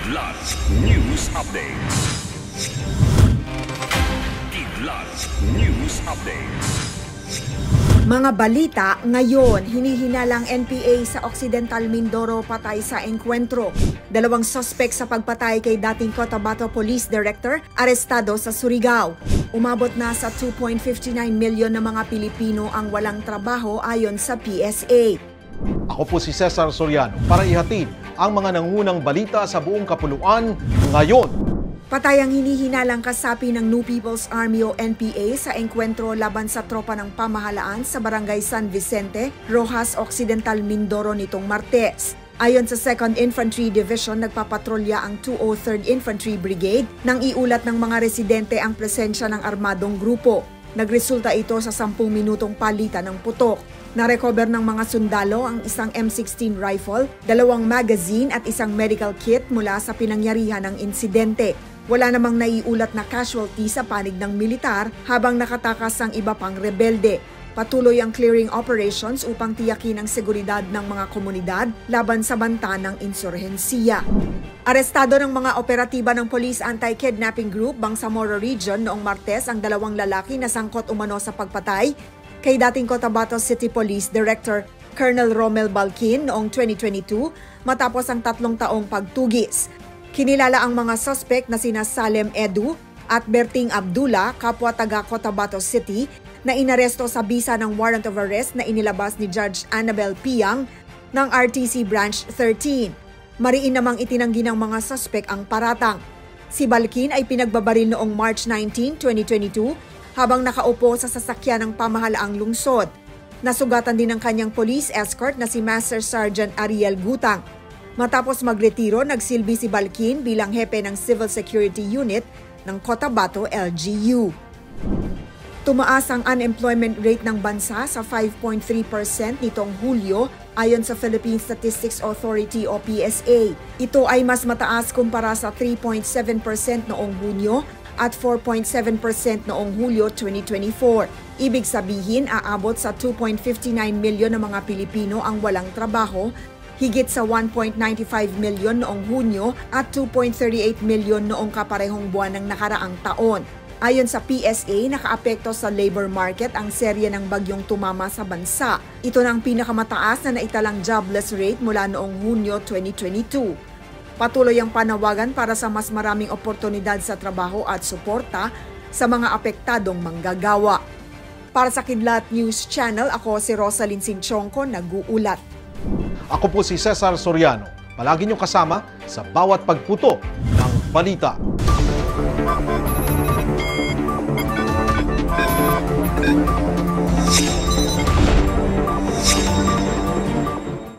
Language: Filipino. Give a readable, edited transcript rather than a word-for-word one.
Kidlat News Updates. Kidlat News Updates. Mga balita ngayon, hinihinalang NPA sa Occidental Mindoro patay sa engkwentro. 2 suspek sa pagpatay kay dating Cotabato Police Director arestado sa Surigao. Umabot na sa 2.59 milyon na mga Pilipino ang walang trabaho ayon sa PSA. Ako po si Cesar Soriano para ihatid ang mga nangunang balita sa buong kapuluan ngayon. Patay ang hinihinalang kasapi ng New People's Army o NPA sa engkwentro laban sa tropa ng pamahalaan sa Barangay San Vicente, Roxas Occidental, Mindoro nitong Martes. Ayon sa 2nd Infantry Division, nagpapatrolya ang 203rd Infantry Brigade nang iulat ng mga residente ang presensya ng armadong grupo. Nagresulta ito sa 10 minutong palitan ng putok. Narecover ng mga sundalo ang isang M16 rifle, 2 magazine at isang medical kit mula sa pinangyarihan ng insidente. Wala namang naiulat na casualty sa panig ng militar habang nakatakas ang iba pang rebelde. Patuloy ang clearing operations upang tiyakin ang seguridad ng mga komunidad laban sa banta ng insurhensiya. Arestado ng mga operatiba ng Police Anti-Kidnapping Group Bangsamoro Region noong Martes ang 2 lalaki na sangkot umano sa pagpatay kay dating Cotabato City Police Director Colonel Romel Balkin noong 2022 matapos ang 3 taong pagtugis. Kinilala ang mga suspect na sina Salem Edu at Berting Abdullah, kapwa taga Cotabato City, na inaresto sa bisa ng warrant of arrest na inilabas ni Judge Annabel Piang ng RTC Branch 13. Mariin namang itinanggi ng mga suspect ang paratang. Si Balkin ay pinagbabaril noong March 19, 2022 habang nakaupo sa sasakyan ng pamahalaang lungsod. Nasugatan din ang kanyang police escort na si Master Sergeant Ariel Gutang. Matapos magretiro, nagsilbi si Balkin bilang hepe ng Civil Security Unit ng Cotabato LGU. Tumaas ang unemployment rate ng bansa sa 5.3% nitong Hulyo ayon sa Philippine Statistics Authority o PSA. Ito ay mas mataas kumpara sa 3.7% noong Hunyo at 4.7% noong Hulyo 2024. Ibig sabihin, aabot sa 2.59 milyon na mga Pilipino ang walang trabaho, higit sa 1.95 milyon noong Hunyo at 2.38 milyon noong kaparehong buwan ng nakaraang taon. Ayon sa PSA, nakaapekto sa labor market ang serye ng bagyong tumama sa bansa. Ito na ang pinakamataas na naitalang jobless rate mula noong Hunyo 2022. Patuloy ang panawagan para sa mas maraming oportunidad sa trabaho at suporta sa mga apektadong manggagawa. Para sa Kidlat News Channel, ako si Rosalyn Sinchonco, nag-uulat. Ako po si Cesar Soriano. Palagi niyong kasama sa bawat pagputo ng balita.